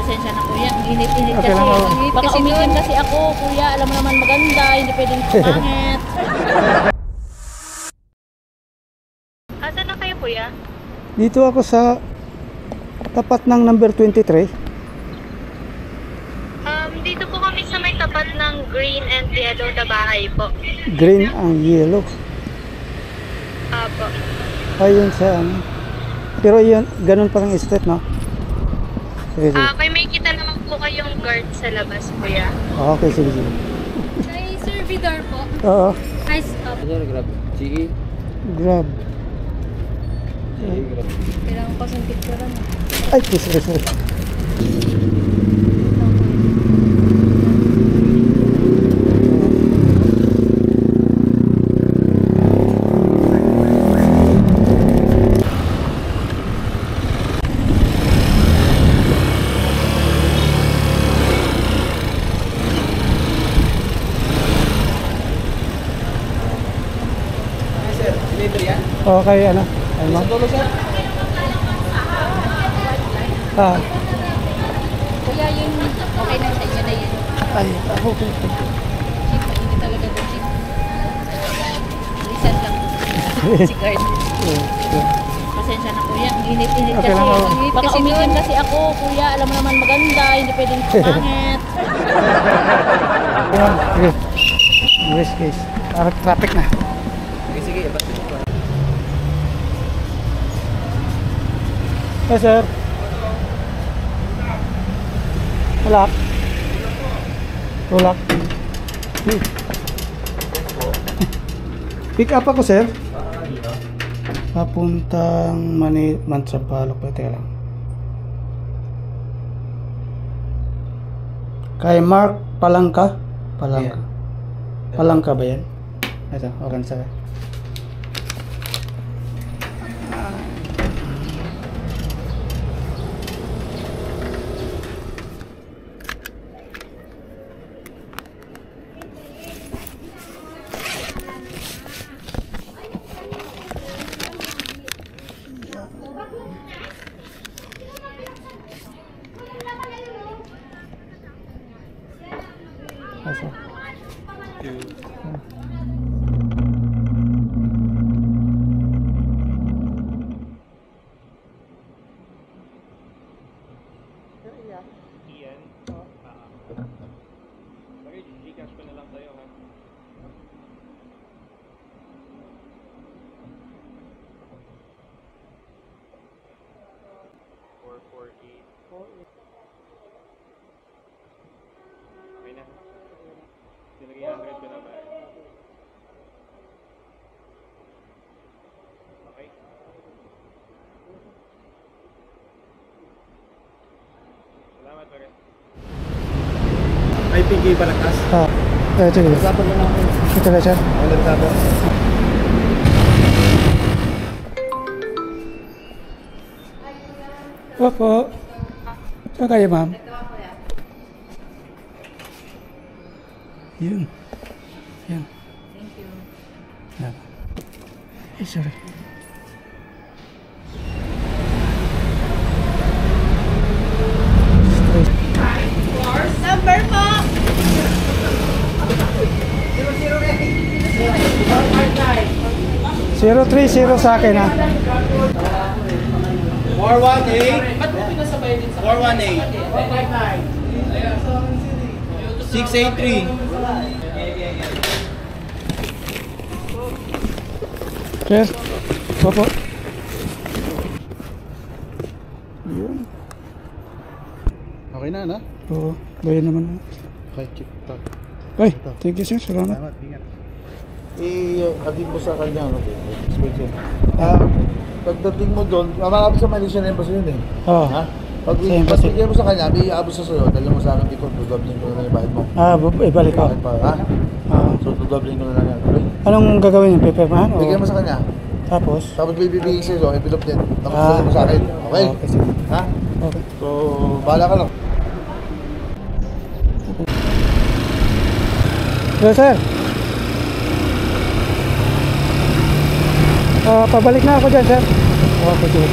Pasensya na kuya, ang init-init Okay kasi. lang, Baka umitim kasi ako kuya, alam mo naman maganda, hindi pwedeng pangit. Asan na kayo kuya? Dito ako sa tapat ng number 23. Dito po kami sa may tapat ng green and yellow na bahay po. Green and yellow. Apo. Ayun sa ano. Pero yun, ganun parang street, no? Sige, sige. Kay may kita naman po kayong guard sa labas kuya. Okay, sige, sige. May servidor po. Oo. Hi, stop. Grab. Sige. Grab. Kailangan ko sa picture na. Ay, sorry, sorry. Okay, ano? Ay, ma'am. Ah. Kuya, yun, okay na sa inyo na yun. Ay, okay. Chief, hindi talaga doon, chief. Lisan lang. Si guard. Pasensya na kuya, ang init-init Okay kasi. lang, Baka umitim kasi ako kuya, alam mo naman maganda, hindi pwedeng pangit. Sige. Yes, guys. Parang traffic na. Sige. Yes, sir. Tulak. Tulak. Pick up ako, sir. Papuntang Mansampalok. Teka lang. Kay Mark Palangka. Palangka. Palangka ba yan? Ito, okay sir. Asa? Ian. Okay, Gcash ko na lang tayo ha. Okay na. Sinagay 100 ko na ba? Okay. Salamat pare. May pigay pa lakas. Sige. Dapat na lang. Ito na, sir. Wala dapat. Opo. Saan kayo, ma'am? Yun. Yan. Thank you. Yan. Eh, sorry. Number po! 030 sa akin, ha? 418. 418. 683. Sir. Opo. Yun. Okay na, no? Oo. Bayan naman. Okay, check. Ay, thank you, sir. Salamat. Salamat, ingat. Agin mo sa kanya, ano? Pagdating mo doon, mamalapit sa Malaysian Embassy yun eh. Oo. Ha? Pag Sa embassy. bigyan mo sa kanya, may aabot sa sa'yo, dali mo sa akin dito, dudobling ko na lang yung bayad mo. Ibalik ko. Bakit pa, ha? So, dudobling ko na lang yan. Okay? Anong gagawin niyo? Pipirmahan? Bigyan mo sa kanya. Tapos? Tapos bibigay sa'yo, envelope din. Tapos dali mo sa akin. Okay? Okay, sige. Ha? Okay. So, bahala ka lang. Hello, sir. Pabalik na ako dyan, sir. Okay, sige.